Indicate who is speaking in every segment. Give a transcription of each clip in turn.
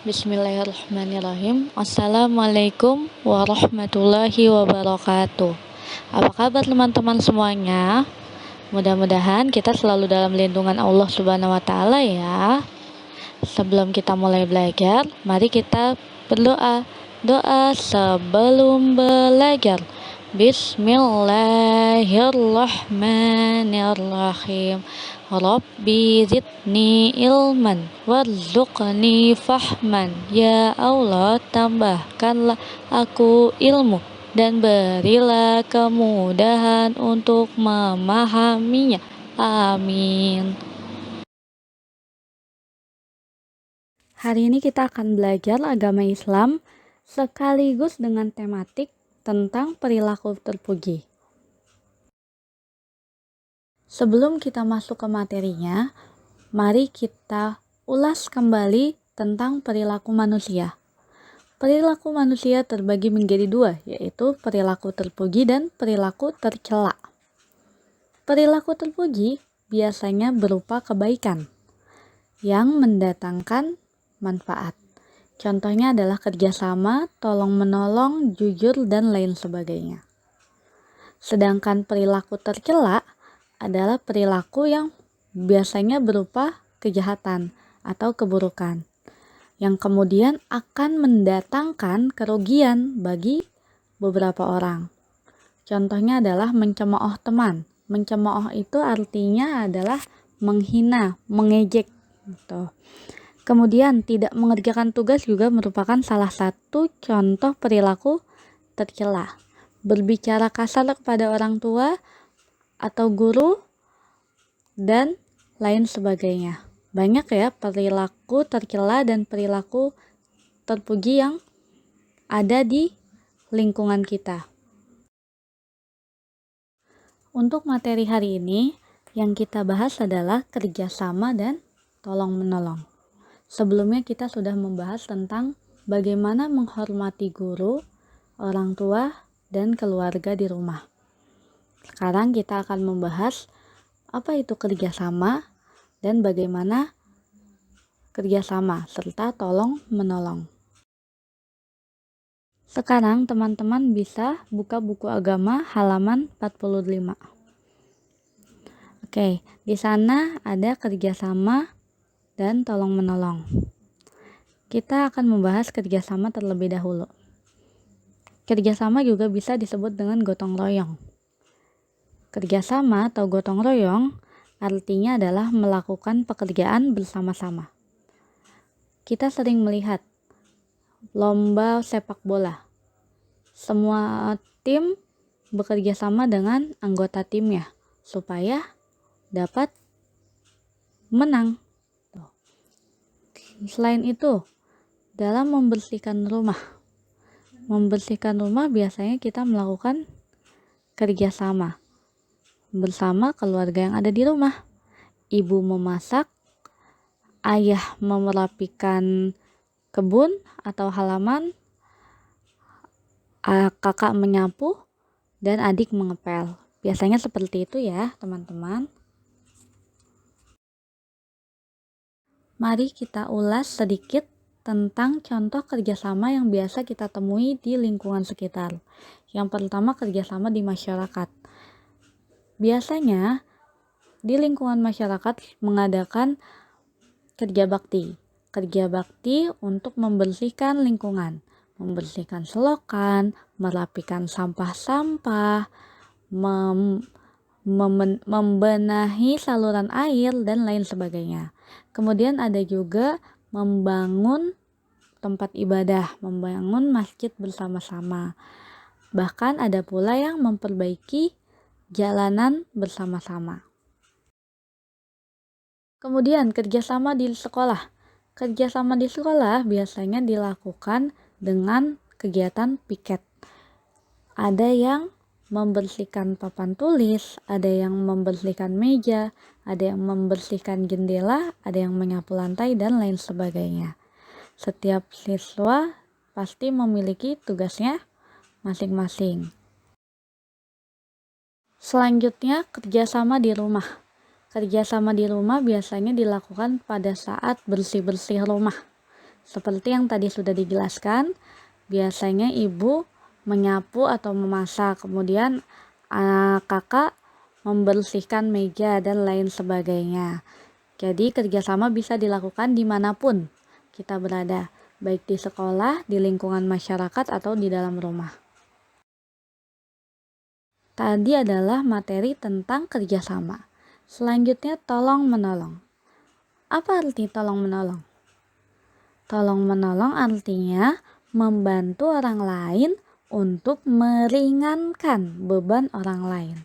Speaker 1: Bismillahirrahmanirrahim. Assalamualaikum warahmatullahi wabarakatuh. Apa kabar teman-teman semuanya? Mudah-mudahan kita selalu dalam lindungan Allah Subhanahu wa taala ya. Sebelum kita mulai belajar, mari kita berdoa. Doa sebelum belajar. Bismillahirrahmanirrahim. Rabbi zidni ilman warzuqni fahman. Ya Allah, tambahkanlah aku ilmu dan berilah kemudahan untuk memahaminya. Amin. Hari ini kita akan belajar agama Islam sekaligus dengan tematik tentang perilaku terpuji. Sebelum kita masuk ke materinya, mari kita ulas kembali tentang perilaku manusia. Perilaku manusia terbagi menjadi dua, yaitu perilaku terpuji dan perilaku tercela. Perilaku terpuji biasanya berupa kebaikan yang mendatangkan manfaat. Contohnya adalah kerjasama, tolong-menolong, jujur, dan lain sebagainya. Sedangkan perilaku tercela adalah perilaku yang biasanya berupa kejahatan atau keburukan, yang kemudian akan mendatangkan kerugian bagi beberapa orang. Contohnya adalah mencemooh teman. Mencemooh itu artinya adalah menghina, mengejek gitu. Kemudian tidak mengerjakan tugas juga merupakan salah satu contoh perilaku tercela. Berbicara kasar kepada orang tua atau guru dan lain sebagainya. Banyak ya perilaku tercela dan perilaku terpuji yang ada di lingkungan kita. Untuk materi hari ini yang kita bahas adalah kerjasama dan tolong-menolong. Sebelumnya kita sudah membahas tentang bagaimana menghormati guru, orang tua, dan keluarga di rumah. Sekarang kita akan membahas apa itu kerjasama dan bagaimana kerjasama serta tolong-menolong. Sekarang teman-teman bisa buka buku agama halaman 45. Oke, di sana ada kerjasama dan tolong-menolong. Kita akan membahas kerjasama terlebih dahulu. Kerjasama juga bisa disebut dengan gotong royong. Kerjasama atau gotong royong artinya adalah melakukan pekerjaan bersama-sama. Kita sering melihat lomba sepak bola. Semua tim bekerja sama dengan anggota timnya supaya dapat menang. Selain itu, dalam membersihkan rumah biasanya kita melakukan kerjasama bersama keluarga yang ada di rumah. Ibu memasak, ayah merapikan kebun atau halaman, kakak menyapu, dan adik mengepel. Biasanya seperti itu ya teman-teman. Mari kita ulas sedikit tentang contoh kerjasama yang biasa kita temui di lingkungan sekitar. Yang pertama, kerjasama di masyarakat. Biasanya di lingkungan masyarakat mengadakan kerja bakti. Kerja bakti untuk membersihkan lingkungan, membersihkan selokan, merapikan sampah-sampah, membenahi saluran air, dan lain sebagainya. Kemudian ada juga membangun tempat ibadah, membangun masjid bersama-sama. Bahkan ada pula yang memperbaiki jalanan bersama-sama. Kemudian kerjasama di sekolah. Kerjasama di sekolah biasanya dilakukan dengan kegiatan piket. Ada yang membersihkan papan tulis, ada yang membersihkan meja, ada yang membersihkan jendela, ada yang menyapu lantai, dan lain sebagainya. Setiap siswa pasti memiliki tugasnya masing-masing. Selanjutnya, kerjasama di rumah. Kerjasama di rumah biasanya dilakukan pada saat bersih-bersih rumah. Seperti yang tadi sudah dijelaskan, biasanya ibu menyapu atau memasak, kemudian kakak membersihkan meja dan lain sebagainya. Jadi kerjasama bisa dilakukan dimanapun kita berada, baik di sekolah, di lingkungan masyarakat, atau di dalam rumah. Tadi adalah materi tentang kerjasama. Selanjutnya tolong menolong. Apa arti tolong menolong? Tolong menolong artinya membantu orang lain untuk meringankan beban orang lain.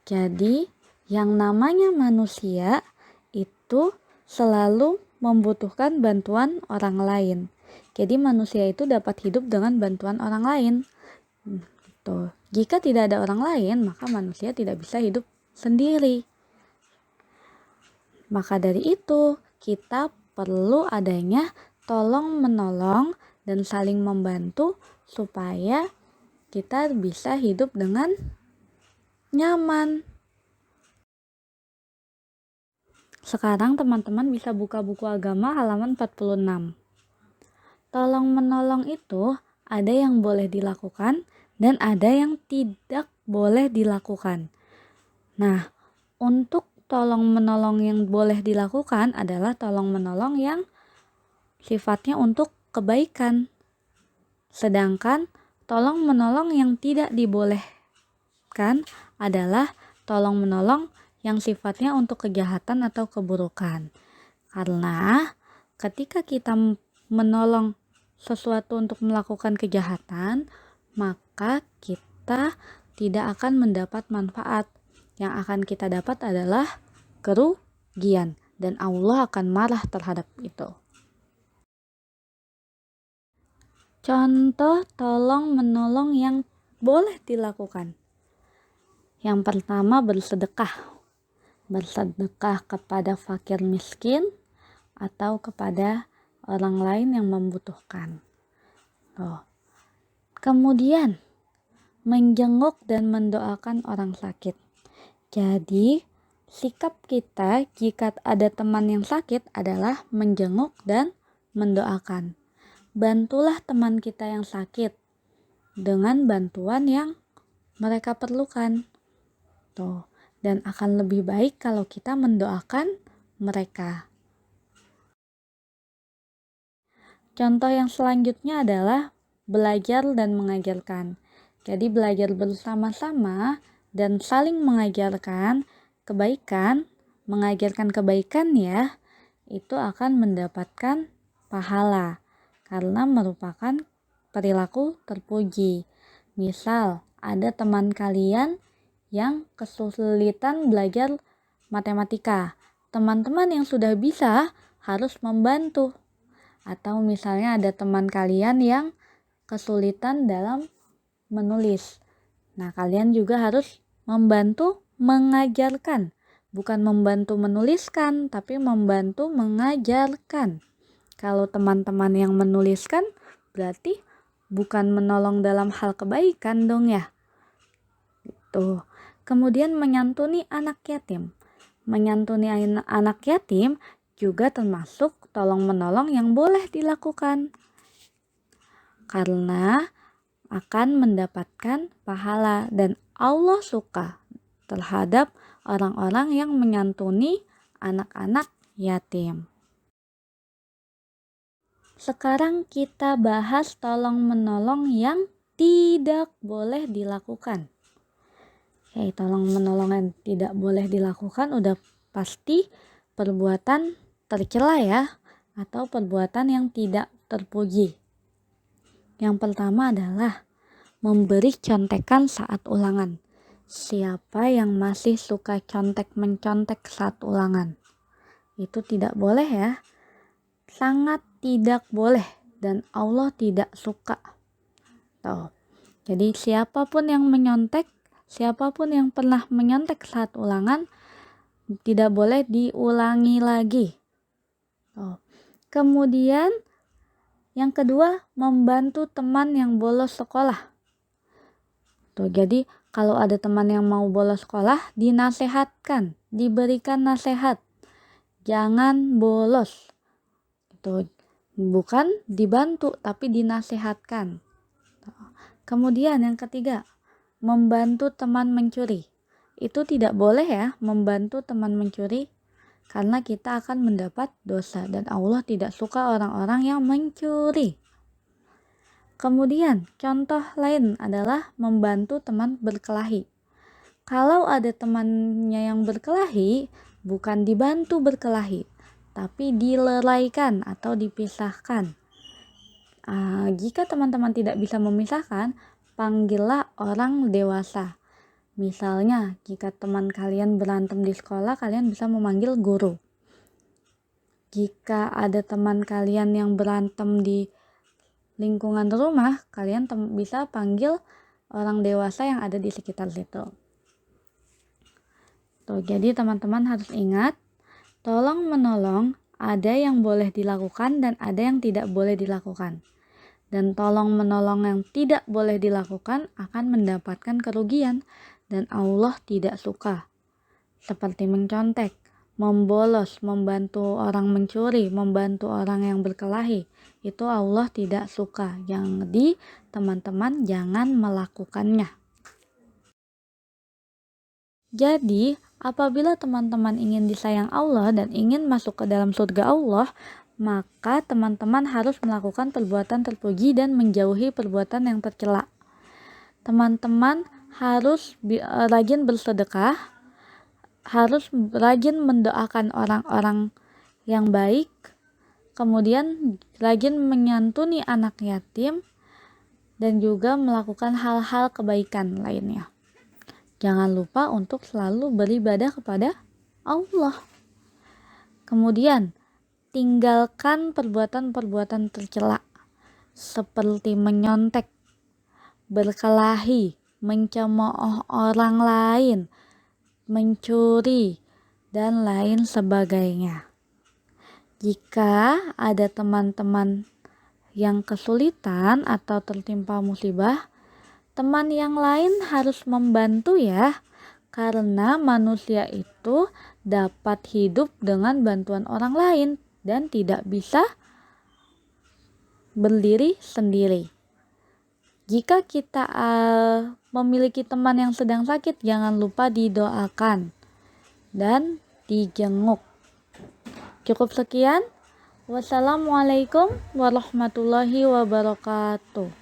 Speaker 1: Jadi yang namanya manusia itu selalu membutuhkan bantuan orang lain. Jadi manusia itu dapat hidup dengan bantuan orang lain. Tuh. Jika tidak ada orang lain, maka manusia tidak bisa hidup sendiri. Maka dari itu, kita perlu adanya tolong menolong dan saling membantu supaya kita bisa hidup dengan nyaman. Sekarang teman-teman bisa buka buku agama halaman 46. Tolong menolong itu ada yang boleh dilakukan dan ada yang tidak boleh dilakukan. Nah, untuk tolong menolong yang boleh dilakukan adalah tolong menolong yang sifatnya untuk kebaikan. Sedangkan tolong menolong yang tidak dibolehkan adalah tolong menolong yang sifatnya untuk kejahatan atau keburukan. Karena ketika kita menolong sesuatu untuk melakukan kejahatan, maka kita tidak akan mendapat manfaat. Yang akan kita dapat adalah kerugian dan Allah akan marah terhadap itu. Contoh tolong menolong yang boleh dilakukan. Yang pertama bersedekah. Bersedekah kepada fakir miskin atau kepada orang lain yang membutuhkan. Kemudian menjenguk dan mendoakan orang sakit. Jadi sikap kita jika ada teman yang sakit adalah menjenguk dan mendoakan. Bantulah teman kita yang sakit dengan bantuan yang mereka perlukan. Dan akan lebih baik kalau kita mendoakan mereka. Contoh yang selanjutnya adalah belajar dan mengajarkan. Jadi belajar bersama-sama dan saling mengajarkan kebaikan, mengajarkan kebaikan ya, itu akan mendapatkan pahala karena merupakan perilaku terpuji. Misal, ada teman kalian yang kesulitan belajar matematika. Teman-teman yang sudah bisa harus membantu. Atau misalnya ada teman kalian yang kesulitan dalam menulis. Nah, kalian juga harus membantu mengajarkan. Bukan membantu menuliskan, tapi membantu mengajarkan. Kalau teman-teman yang menuliskan, berarti bukan menolong dalam hal kebaikan dong ya. Tuh. Kemudian menyantuni anak yatim. Menyantuni anak yatim juga termasuk tolong menolong yang boleh dilakukan. Karena akan mendapatkan pahala dan Allah suka terhadap orang-orang yang menyantuni anak-anak yatim. Sekarang kita bahas tolong menolong yang tidak boleh dilakukan. Tolong menolong yang tidak boleh dilakukan udah pasti perbuatan tercela ya, atau perbuatan yang tidak terpuji. Yang pertama adalah memberi contekan saat ulangan. Siapa yang masih suka contek-mencontek saat ulangan? Itu tidak boleh ya. Sangat tidak boleh dan Allah tidak suka. Jadi siapapun yang menyontek, siapapun yang pernah menyontek saat ulangan, tidak boleh diulangi lagi. Kemudian yang kedua, membantu teman yang bolos sekolah. Jadi kalau ada teman yang mau bolos sekolah, dinasehatkan, diberikan nasihat. Jangan bolos. bukan dibantu tapi dinasihatkan. Kemudian yang ketiga, membantu teman mencuri. Itu tidak boleh ya, membantu teman mencuri, karena kita akan mendapat dosa dan Allah tidak suka orang-orang yang mencuri. Kemudian contoh lain adalah membantu teman berkelahi. Kalau ada temannya yang berkelahi, bukan dibantu berkelahi, tapi dileraikan atau dipisahkan. Jika teman-teman tidak bisa memisahkan, panggillah orang dewasa. Misalnya, jika teman kalian berantem di sekolah, kalian bisa memanggil guru. Jika ada teman kalian yang berantem di lingkungan rumah, kalian bisa panggil orang dewasa yang ada di sekitar situ. Jadi teman-teman harus ingat, tolong menolong ada yang boleh dilakukan dan ada yang tidak boleh dilakukan. Dan tolong menolong yang tidak boleh dilakukan akan mendapatkan kerugian dan Allah tidak suka. Seperti mencontek, membolos, membantu orang mencuri, membantu orang yang berkelahi. Itu Allah tidak suka. Jadi teman-teman jangan melakukannya. Jadi, apabila teman-teman ingin disayang Allah dan ingin masuk ke dalam surga Allah, maka teman-teman harus melakukan perbuatan terpuji dan menjauhi perbuatan yang tercela. Teman-teman harus rajin bersedekah, harus rajin mendoakan orang-orang yang baik, kemudian rajin menyantuni anak yatim, dan juga melakukan hal-hal kebaikan lainnya. Jangan lupa untuk selalu beribadah kepada Allah. Kemudian, tinggalkan perbuatan-perbuatan tercela seperti menyontek, berkelahi, mencemooh orang lain, mencuri, dan lain sebagainya. Jika ada teman-teman yang kesulitan atau tertimpa musibah, teman yang lain harus membantu ya, karena manusia itu dapat hidup dengan bantuan orang lain dan tidak bisa berdiri sendiri. Jika kita memiliki teman yang sedang sakit, jangan lupa didoakan dan dijenguk. Cukup sekian. Wassalamualaikum warahmatullahi wabarakatuh.